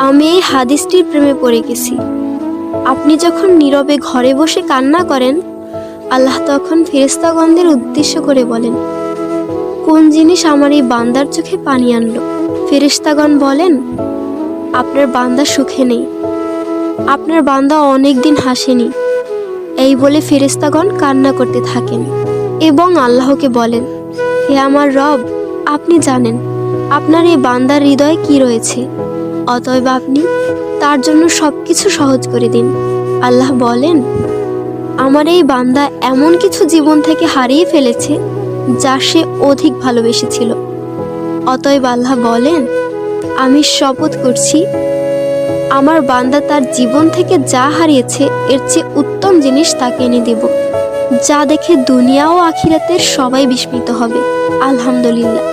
আমি এই হাদিসটির প্রেমে পড়ে গেছি। আপনি যখন নীরবে ঘরে বসে কান্না করেন, আল্লাহ তখন ফেরেশতাগণদের উদ্দেশ্য করে বলেন, কোন জিনিস আমার এই বান্দার চোখে পানি আনলো? ফেরেশতাগণ বলেন, আপনার বান্দা সুখে নেই, আপনার বান্দা অনেক দিন হাসেনি। এই বলে ফেরেশতাগণ কান্না করতে থাকেন এবং আল্লাহকে বলেন, হে আমার রব, আপনি জানেন আপনার এই বান্দার হৃদয়ে কি রয়েছে, অতএব আপনি তার জন্য সবকিছু সহজ করে দিন। আল্লাহ বলেন, আমার এই বান্দা এমন কিছু জীবন থেকে হারিয়ে ফেলেছে যা সে অধিক ভালোবেসেছিল। অতএব আল্লাহ বলেন, আমি শপথ করছি, আমার বান্দা তার জীবন থেকে যা হারিয়েছে এর চেয়ে উত্তম জিনিস তাকে এনে দেব, যা দেখে দুনিয়া ও আখিরাতের সবাই বিস্মিত হবে। আলহামদুলিল্লাহ।